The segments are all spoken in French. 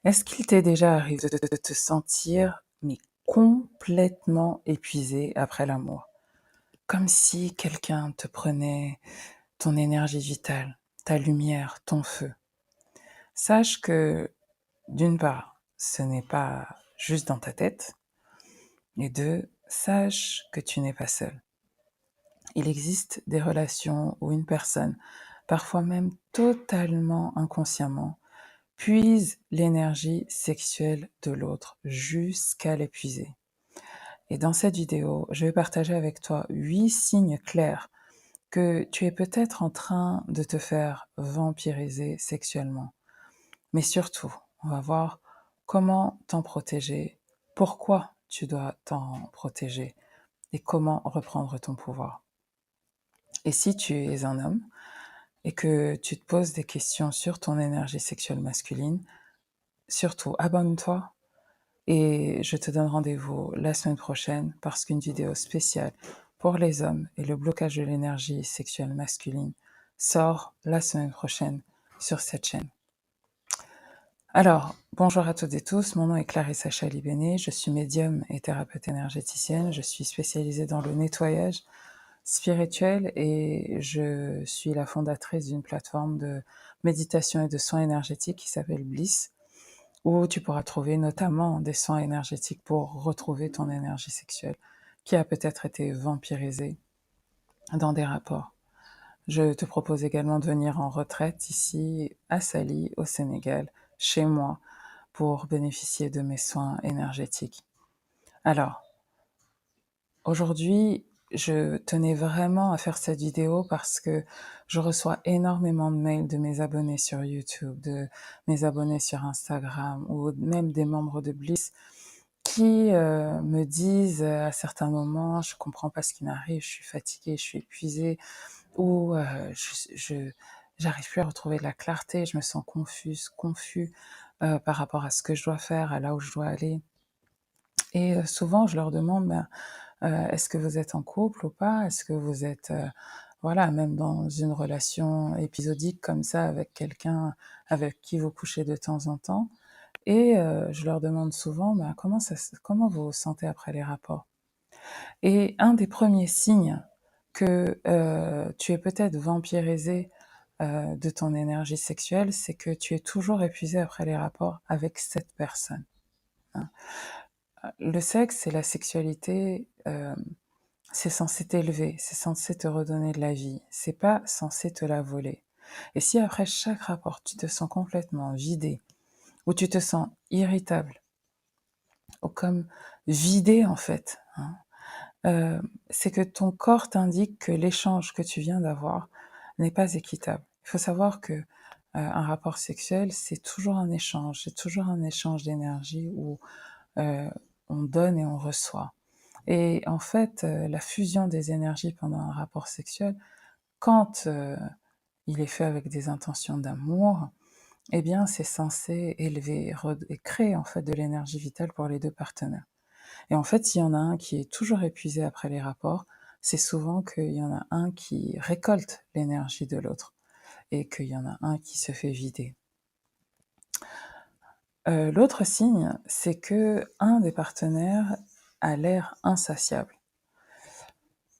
Est-ce qu'il t'est déjà arrivé de te sentir, mais complètement épuisé après l'amour? Comme si quelqu'un te prenait ton énergie vitale, ta lumière, ton feu. Sache que, d'une part, ce n'est pas juste dans ta tête, et deux, sache que tu n'es pas seul. Il existe des relations où une personne, parfois même totalement inconsciemment, puise l'énergie sexuelle de l'autre jusqu'à l'épuiser. Et dans cette vidéo, je vais partager avec toi 8 signes clairs que tu es peut-être en train de te faire vampiriser sexuellement. Mais surtout, on va voir comment t'en protéger, pourquoi tu dois t'en protéger et comment reprendre ton pouvoir. Et si tu es un homme et que tu te poses des questions sur ton énergie sexuelle masculine, surtout abonne-toi et je te donne rendez-vous la semaine prochaine parce qu'une vidéo spéciale pour les hommes et le blocage de l'énergie sexuelle masculine sort la semaine prochaine sur cette chaîne. Alors, bonjour à toutes et tous, mon nom est Clarissa Chalibéné, je suis médium et thérapeute énergéticienne, je suis spécialisée dans le nettoyage spirituel et je suis la fondatrice d'une plateforme de méditation et de soins énergétiques qui s'appelle Bliss, où tu pourras trouver notamment des soins énergétiques pour retrouver ton énergie sexuelle qui a peut-être été vampirisée dans des rapports. Je te propose également de venir en retraite ici à Sali, au Sénégal, chez moi, pour bénéficier de mes soins énergétiques. Alors, aujourd'hui, je tenais vraiment à faire cette vidéo parce que je reçois énormément de mails de mes abonnés sur YouTube, de mes abonnés sur Instagram ou même des membres de Bliss qui me disent à certains moments, je comprends pas ce qui m'arrive, je suis fatiguée, je suis épuisée, ou j'arrive plus à retrouver de la clarté, je me sens confus par rapport à ce que je dois faire, à là où je dois aller. Et souvent, je leur demande, est-ce que vous êtes en couple ou pas? Est-ce que vous êtes, voilà, même dans une relation épisodique comme ça avec quelqu'un avec qui vous couchez de temps en temps? Et je leur demande souvent, comment vous vous sentez après les rapports? Et un des premiers signes que tu es peut-être vampirisé de ton énergie sexuelle, c'est que tu es toujours épuisé après les rapports avec cette personne, hein. Le sexe et la sexualité, c'est censé t'élever, c'est censé te redonner de la vie, c'est pas censé te la voler. Et si après chaque rapport, tu te sens complètement vidé, ou tu te sens irritable, ou comme vidé en fait, hein, c'est que ton corps t'indique que l'échange que tu viens d'avoir n'est pas équitable. Il faut savoir que un rapport sexuel, c'est toujours un échange, c'est toujours un échange d'énergie où euh, on donne et on reçoit. Et en fait, la fusion des énergies pendant un rapport sexuel, quand il est fait avec des intentions d'amour, eh bien, c'est censé élever et créer en fait de l'énergie vitale pour les deux partenaires. Et en fait, s'il y en a un qui est toujours épuisé après les rapports, c'est souvent qu'il y en a un qui récolte l'énergie de l'autre et qu'il y en a un qui se fait vider. L'autre signe, c'est que un des partenaires a l'air insatiable.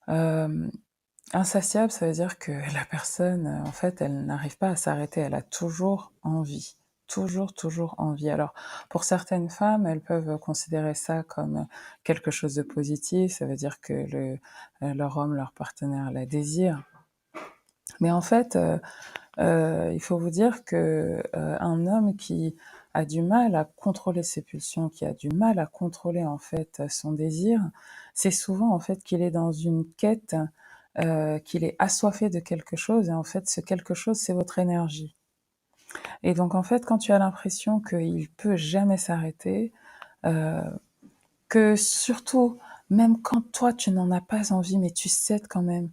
Euh, Insatiable, ça veut dire que la personne, en fait, elle n'arrive pas à s'arrêter, elle a toujours envie. Toujours envie. Alors, pour certaines femmes, elles peuvent considérer ça comme quelque chose de positif, ça veut dire que leur homme, leur partenaire la désire. Mais en fait, il faut vous dire que un homme qui a du mal à contrôler ses pulsions, qui a du mal à contrôler en fait son désir, c'est souvent en fait qu'il est dans une quête, qu'il est assoiffé de quelque chose, et en fait ce quelque chose c'est votre énergie. Et donc en fait quand tu as l'impression qu'il peut jamais s'arrêter, euh, que surtout même quand toi tu n'en as pas envie, mais tu cèdes quand même,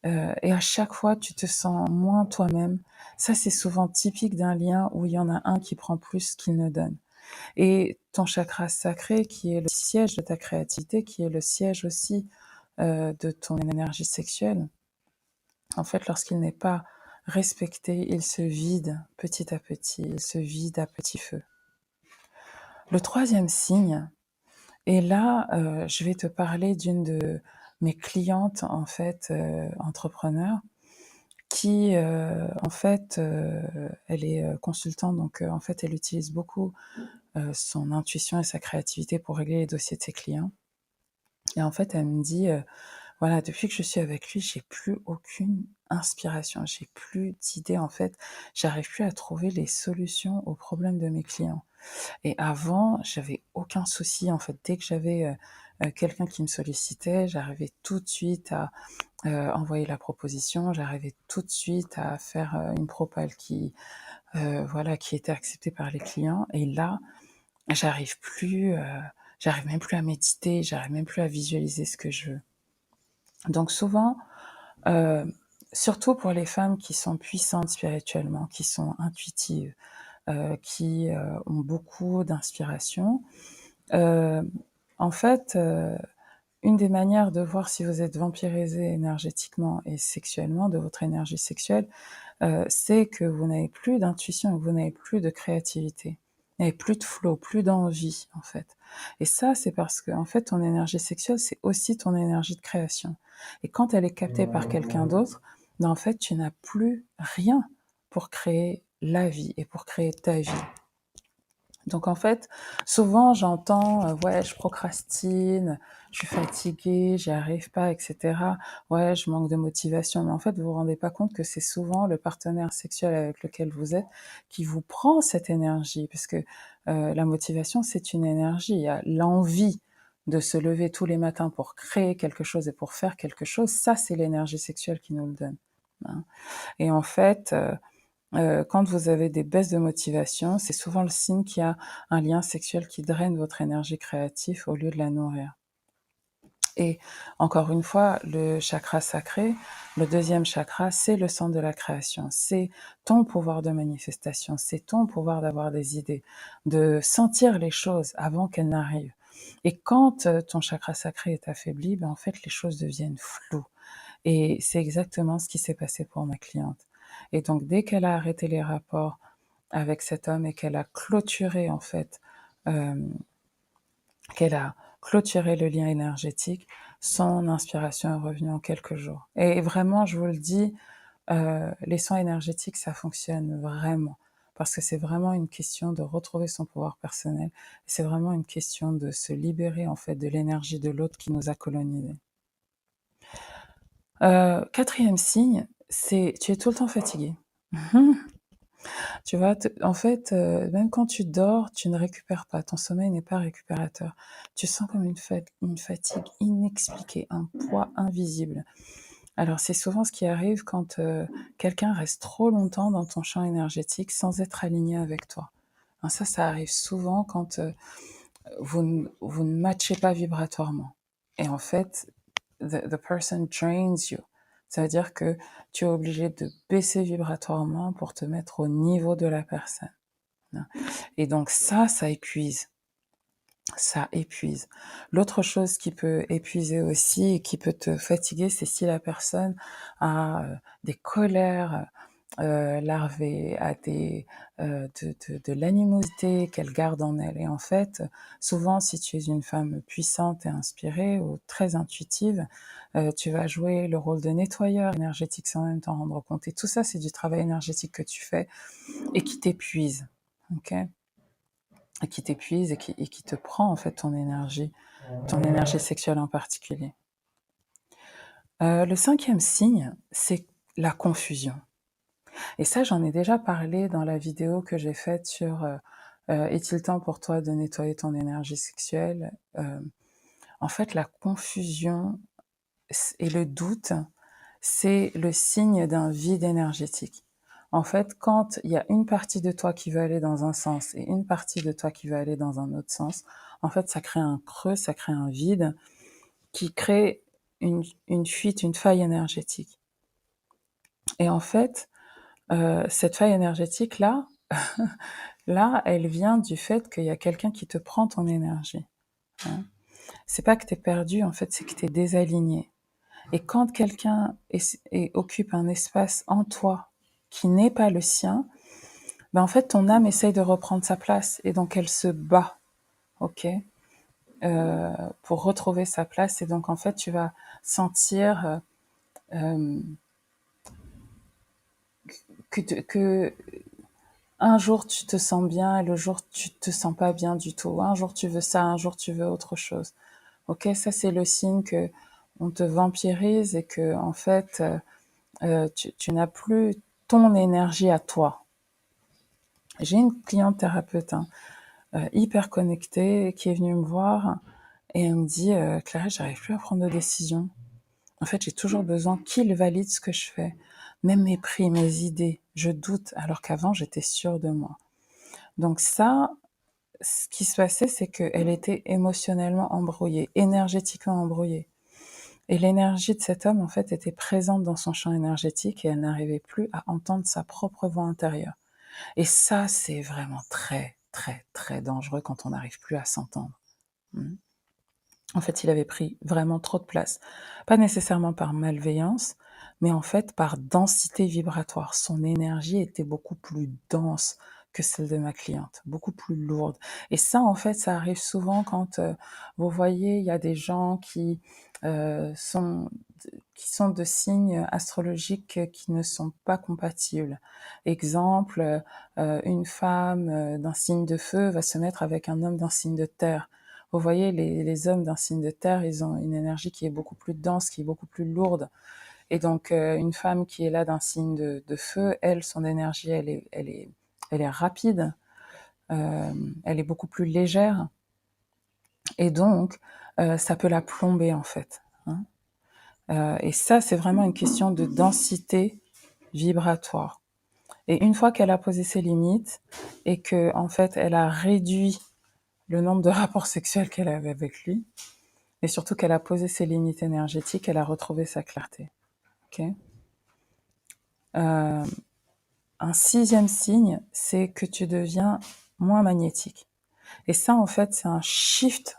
et à chaque fois, tu te sens moins toi-même. Ça, c'est souvent typique d'un lien où il y en a un qui prend plus qu'il ne donne. Et ton chakra sacré, qui est le siège de ta créativité, qui est le siège aussi de ton énergie sexuelle, en fait, lorsqu'il n'est pas respecté, il se vide petit à petit, il se vide à petit feu. Le troisième signe, et là, je vais te parler d'une de mes clientes, en fait, entrepreneurs, qui, en fait, elle est, consultante, donc en fait, elle utilise beaucoup, son intuition et sa créativité pour régler les dossiers de ses clients. Et en fait, elle me dit, voilà, depuis que je suis avec lui, j'ai plus aucune inspiration, j'ai plus d'idées, en fait, j'arrive plus à trouver les solutions aux problèmes de mes clients. Et avant, j'avais aucun souci, en fait, dès que j'avais, quelqu'un qui me sollicitait, j'arrivais tout de suite à, envoyer la proposition, j'arrivais tout de suite à faire, une propale qui, voilà, qui était acceptée par les clients. Et là, j'arrive plus, j'arrive même plus à méditer, j'arrive même plus à visualiser ce que je veux. Donc souvent, heu, surtout pour les femmes qui sont puissantes spirituellement, qui sont intuitives, qui, ont beaucoup d'inspiration, heu, en fait, une des manières de voir si vous êtes vampirisé énergétiquement et sexuellement, de votre énergie sexuelle, c'est que vous n'avez plus d'intuition, que vous n'avez plus de créativité. Vous n'avez plus de flow, plus d'envie, en fait. Et ça, c'est parce que, en fait, ton énergie sexuelle, c'est aussi ton énergie de création. Et quand elle est captée par quelqu'un d'autre, ben, en fait, tu n'as plus rien pour créer la vie et pour créer ta vie. Donc en fait, souvent j'entends, «Ouais, je procrastine, je suis fatiguée, j'y arrive pas et cetera. Ouais, je manque de motivation». Mais en fait, vous vous rendez pas compte que c'est souvent le partenaire sexuel avec lequel vous êtes qui vous prend cette énergie. Parce que, la motivation, c'est une énergie. Il y a l'envie de se lever tous les matins pour créer quelque chose et pour faire quelque chose, ça, c'est l'énergie sexuelle qui nous le donne, hein. Et en fait, quand vous avez des baisses de motivation, c'est souvent le signe qu'il y a un lien sexuel qui draine votre énergie créative au lieu de la nourrir. Et encore une fois, le chakra sacré, le deuxième chakra, c'est le centre de la création. C'est ton pouvoir de manifestation, c'est ton pouvoir d'avoir des idées, de sentir les choses avant qu'elles n'arrivent. Et quand ton chakra sacré est affaibli, ben en fait, les choses deviennent floues. Et c'est exactement ce qui s'est passé pour ma cliente. Et donc, dès qu'elle a arrêté les rapports avec cet homme et qu'elle a clôturé, en fait, hem, qu'elle a clôturé le lien énergétique, son inspiration est revenue en quelques jours. Et vraiment, je vous le dis, les soins énergétiques, ça fonctionne vraiment. Parce que c'est vraiment une question de retrouver son pouvoir personnel. C'est vraiment une question de se libérer, en fait, de l'énergie de l'autre qui nous a colonisés. 4e signe, c'est tu es tout le temps fatigué. Tu vois? En fait, même quand tu dors, tu ne récupères pas. Ton sommeil n'est pas récupérateur. Tu sens comme une fatigue inexpliquée, un poids invisible. Alors c'est souvent ce qui arrive quand, quelqu'un reste trop longtemps dans ton champ énergétique sans être aligné avec toi. Hein, ça arrive souvent quand, vous ne matchez pas vibratoirement. Et en fait, the person drains you. Ça veut dire que tu es obligé de baisser vibratoirement pour te mettre au niveau de la personne, hein. Et donc ça épuise. Ça épuise. L'autre chose qui peut épuiser aussi et qui peut te fatiguer, c'est si la personne a, des colères, larvées, a des, de l'animosité qu'elle garde en elle. Et en fait, souvent, si tu es une femme puissante et inspirée ou très intuitive, tu vas jouer le rôle de nettoyeur énergétique sans même t'en rendre compte. Et tout ça, c'est du travail énergétique que tu fais et qui t'épuise, OK? Et qui t'épuise et qui te prend en fait ton énergie sexuelle en particulier. Le 5e signe, c'est la confusion. Et ça, j'en ai déjà parlé dans la vidéo que j'ai faite sur, «Est-il temps pour toi de nettoyer ton énergie sexuelle?» En fait, la confusion et le doute, c'est le signe d'un vide énergétique. En fait, quand il y a une partie de toi qui veut aller dans un sens et une partie de toi qui veut aller dans un autre sens, en fait, ça crée un creux, ça crée un vide qui crée une fuite, une faille énergétique. Et en fait, cette faille énergétique-là, là, elle vient du fait qu'il y a quelqu'un qui te prend ton énergie, hein. C'est pas que tu es perdu, en fait, c'est que tu es désaligné. Et quand quelqu'un occupe un espace en toi qui n'est pas le sien, ben en fait, ton âme essaye de reprendre sa place et donc elle se bat. ok, pour retrouver sa place. Et donc, en fait, tu vas sentir que un jour tu te sens bien et le jour tu te sens pas bien du tout. Un jour tu veux ça, un jour tu veux autre chose. Ok, ça c'est le signe que on te vampirise et que en fait tu n'as plus ton énergie à toi. J'ai une cliente thérapeute hyper connectée qui est venue me voir et elle me dit Clarisse, j'arrive plus à prendre de décision. En fait, j'ai toujours besoin qu'il valide ce que je fais, même mes prix, mes idées. Je doute alors qu'avant j'étais sûre de moi. Donc ça, ce qui se passait, c'est qu'elle était émotionnellement embrouillée, énergétiquement embrouillée. Et l'énergie de cet homme, en fait, était présente dans son champ énergétique et elle n'arrivait plus à entendre sa propre voix intérieure. Et ça, c'est vraiment très, très, très dangereux quand on n'arrive plus à s'entendre. En fait, il avait pris vraiment trop de place. Pas nécessairement par malveillance, mais en fait par densité vibratoire. Son énergie était beaucoup plus dense que celle de ma cliente, beaucoup plus lourde. Et ça, en fait, ça arrive souvent quand vous voyez, il y a des gens euh, sont, qui sont de signes astrologiques qui ne sont pas compatibles. Exemple, une femme d'un signe de feu va se mettre avec un homme d'un signe de terre. Vous voyez, les hommes d'un signe de terre, ils ont une énergie qui est beaucoup plus dense, qui est beaucoup plus lourde. Et donc, une femme qui est là d'un signe de feu, elle, son énergie, elle est rapide, elle est beaucoup plus légère. Et donc, ça peut la plomber, en fait. Hein. Et ça, c'est vraiment une question de densité vibratoire. Et une fois qu'elle a posé ses limites et que, en fait, elle a réduit le nombre de rapports sexuels qu'elle avait avec lui, et surtout qu'elle a posé ses limites énergétiques, elle a retrouvé sa clarté. Okay. Un sixième signe, c'est que tu deviens moins magnétique. Et ça, en fait, c'est un shift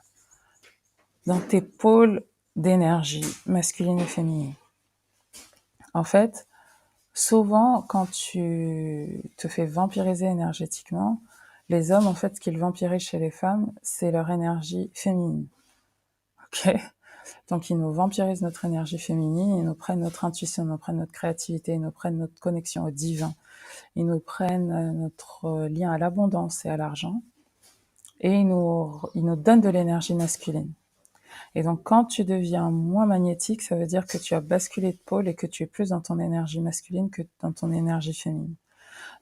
dans tes pôles d'énergie masculine et féminine. En fait, souvent, quand tu te fais vampiriser énergétiquement, les hommes, en fait, ce qu'ils vampirisent chez les femmes, c'est leur énergie féminine. Ok. Donc, ils nous vampirisent notre énergie féminine, ils nous prennent notre intuition, ils nous prennent notre créativité, ils nous prennent notre connexion au divin, ils nous prennent notre lien à l'abondance et à l'argent, et ils nous donnent de l'énergie masculine. Et donc, quand tu deviens moins magnétique, ça veut dire que tu as basculé de pôle et que tu es plus dans ton énergie masculine que dans ton énergie féminine.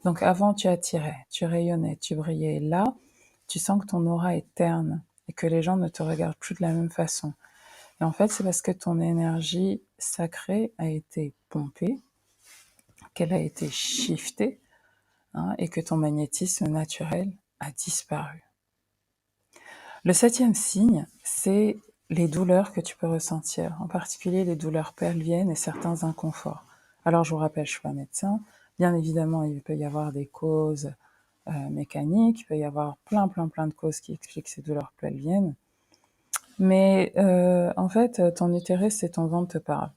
Donc, avant, tu attirais, tu rayonnais, tu brillais. Là, tu sens que ton aura est terne et que les gens ne te regardent plus de la même façon. Et en fait, c'est parce que ton énergie sacrée a été pompée, qu'elle a été shiftée, et que ton magnétisme naturel a disparu. Le septième signe, c'est les douleurs que tu peux ressentir, en particulier les douleurs pelviennes et certains inconforts. Alors, je vous rappelle, je suis pas médecin. Bien évidemment, il peut y avoir des causes mécaniques, il peut y avoir plein de causes qui expliquent ces douleurs pelviennes. Mais en fait, ton utérus, c'est ton ventre te parle.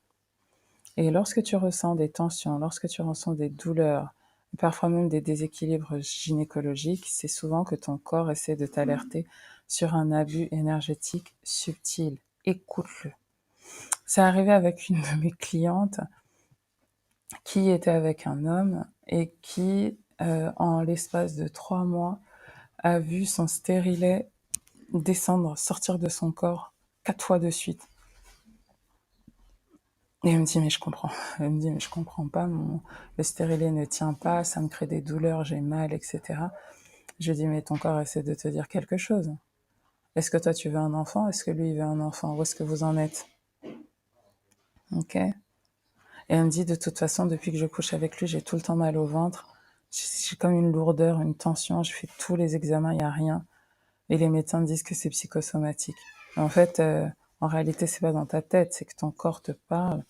Et lorsque tu ressens des tensions, lorsque tu ressens des douleurs, parfois même des déséquilibres gynécologiques, c'est souvent que ton corps essaie de t'alerter sur un abus énergétique subtil. Écoute-le. Ça arrivait avec une de mes clientes qui était avec un homme et qui, en l'espace de 3 mois, a vu son stérilet descendre, sortir de son corps 4 fois de suite. Et elle me dit, mais je comprends. Elle me dit, mais je comprends pas, le stérilet ne tient pas, ça me crée des douleurs, j'ai mal, etc. Je dis, mais ton corps essaie de te dire quelque chose. Est-ce que toi, tu veux un enfant? Est-ce que lui, il veut un enfant? Où est-ce que vous en êtes? Ok? Et elle me dit, de toute façon, depuis que je couche avec lui, j'ai tout le temps mal au ventre. J'ai comme une lourdeur, une tension. Je fais tous les examens, il n'y a rien. Et les médecins me disent que c'est psychosomatique. En fait, en réalité, c'est pas dans ta tête, c'est que ton corps te parle.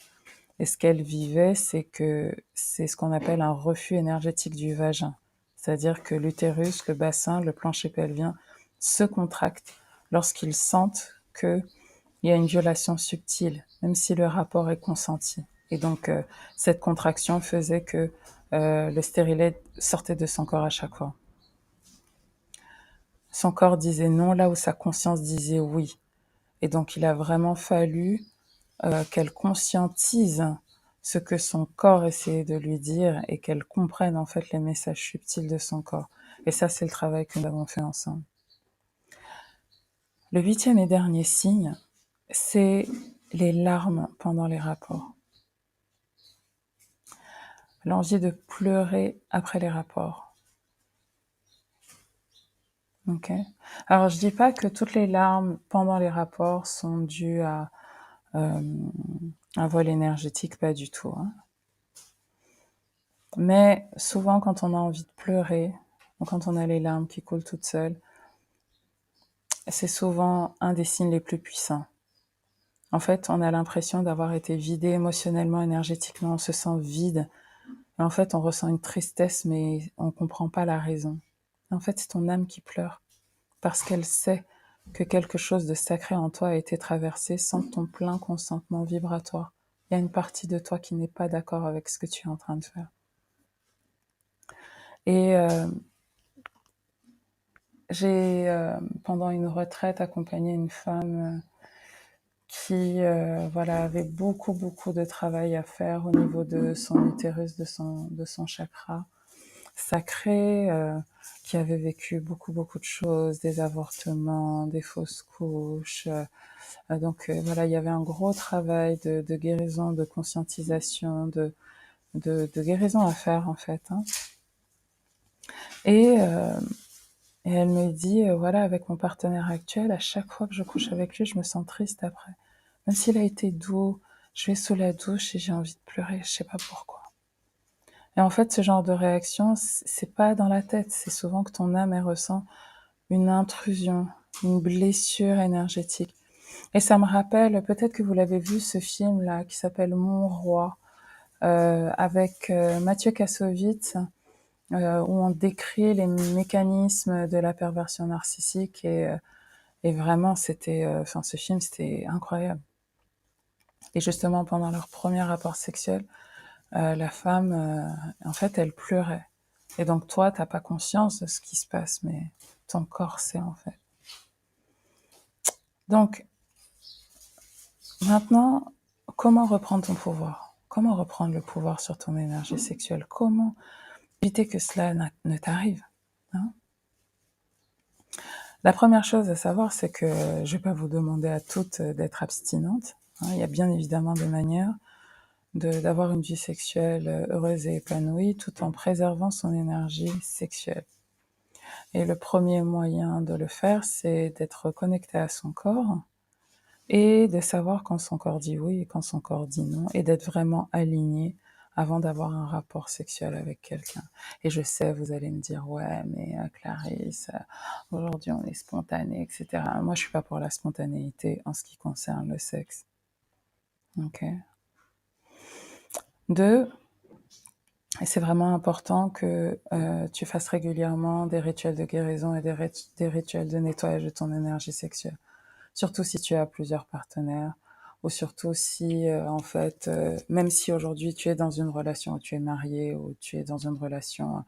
Et ce qu'elle vivait, c'est que c'est ce qu'on appelle un refus énergétique du vagin. C'est-à-dire que l'utérus, le bassin, le plancher pelvien se contractent lorsqu'ils sentent qu'il y a une violation subtile, même si le rapport est consenti. Et donc, cette contraction faisait que le stérilet sortait de son corps à chaque fois. son corps disait non là où sa conscience disait oui. Et donc, il a vraiment fallu qu'elle conscientise ce que son corps essayait de lui dire et qu'elle comprenne en fait les messages subtils de son corps. Et ça, c'est le travail que nous avons fait ensemble. Le 8e et dernier signe, c'est les larmes pendant les rapports. L'envie de pleurer après les rapports. Ok. Alors, je dis pas que toutes les larmes pendant les rapports sont dues à un vol énergétique, pas du tout. Hein. Mais souvent, quand on a envie de pleurer, ou quand on a les larmes qui coulent toutes seules, c'est souvent un des signes les plus puissants. En fait, on a l'impression d'avoir été vidé émotionnellement, énergétiquement, on se sent vide. Et en fait, on ressent une tristesse, mais on ne comprend pas la raison. En fait, c'est ton âme qui pleure, parce qu'elle sait que quelque chose de sacré en toi a été traversé sans ton plein consentement vibratoire. Il y a une partie de toi qui n'est pas d'accord avec ce que tu es en train de faire. Et j'ai, pendant une retraite, accompagné une femme qui voilà, avait beaucoup de travail à faire au niveau de son utérus, de son chakra sacré, qui avait vécu beaucoup de choses, des avortements, des fausses couches. Donc voilà, il y avait un gros travail de guérison, de conscientisation, de guérison à faire en fait. Hein. Et elle me dit, voilà, avec mon partenaire actuel, à chaque fois que je couche avec lui, je me sens triste après. Même s'il a été doux, je vais sous la douche et j'ai envie de pleurer, je sais pas pourquoi. Et en fait, ce genre de réaction, c'est pas dans la tête, c'est souvent que ton âme, elle ressent une intrusion, une blessure énergétique. Et ça me rappelle, peut-être que vous l'avez vu, ce film-là, qui s'appelle Mon Roi, avec Mathieu Kassovitz, où on décrit les mécanismes de la perversion narcissique et vraiment, c'était, enfin, ce film, c'était incroyable. Et justement, pendant leur premier rapport sexuel, la femme, en fait, elle pleurait. Et donc, toi, t'as pas conscience de ce qui se passe, mais ton corps sait, en fait. Donc, maintenant, comment reprendre ton pouvoir? Comment reprendre le pouvoir sur ton énergie sexuelle? Comment éviter que cela ne t'arrive? Hein? La première chose à savoir, c'est que je vais pas vous demander à toutes d'être abstinentes. Hein. Il y a bien évidemment des manières d'avoir une vie sexuelle heureuse et épanouie tout en préservant son énergie sexuelle. Et le premier moyen de le faire, c'est d'être connecté à son corps et de savoir quand son corps dit oui et quand son corps dit non et d'être vraiment aligné avant d'avoir un rapport sexuel avec quelqu'un. Et je sais, vous allez me dire, ouais, mais Clarisse, aujourd'hui on est spontané, etc. Moi, je suis pas pour la spontanéité en ce qui concerne le sexe. Ok. Deux, et c'est vraiment important que tu fasses régulièrement des rituels de guérison et des rituels de nettoyage de ton énergie sexuelle. Surtout si tu as plusieurs partenaires ou surtout si, en fait, même si aujourd'hui tu es dans une relation où tu es marié ou tu es dans une relation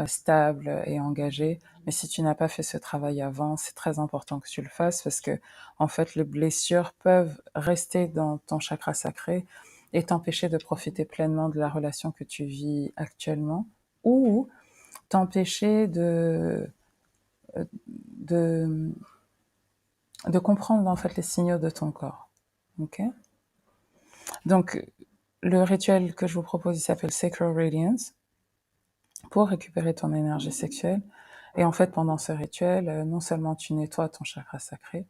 stable et engagée, mais si tu n'as pas fait ce travail avant, c'est très important que tu le fasses parce que, en fait, les blessures peuvent rester dans ton chakra sacré et t'empêcher de profiter pleinement de la relation que tu vis actuellement ou t'empêcher de, de comprendre en fait les signaux de ton corps. Ok. Donc, le rituel que je vous propose, il s'appelle Sacral Radiance pour récupérer ton énergie sexuelle. Et en fait, pendant ce rituel, non seulement tu nettoies ton chakra sacré,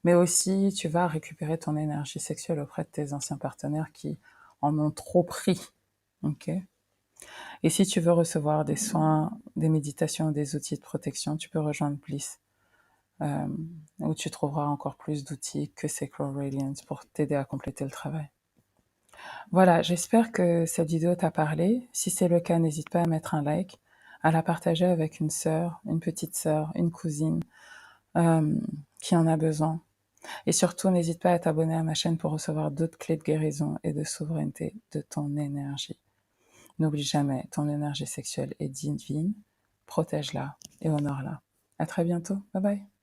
mais aussi tu vas récupérer ton énergie sexuelle auprès de tes anciens partenaires qui en ont trop pris. Ok. Et si tu veux recevoir des soins, des méditations, des outils de protection, tu peux rejoindre Bliss, où tu trouveras encore plus d'outils que Sacral Radiance pour t'aider à compléter le travail. Voilà, j'espère que cette vidéo t'a parlé. Si c'est le cas, n'hésite pas à mettre un like, à la partager avec une sœur, une petite sœur, une cousine qui en a besoin. Et surtout, n'hésite pas à t'abonner à ma chaîne pour recevoir d'autres clés de guérison et de souveraineté de ton énergie. N'oublie jamais, ton énergie sexuelle est divine, protège-la et honore-la. À très bientôt. Bye bye.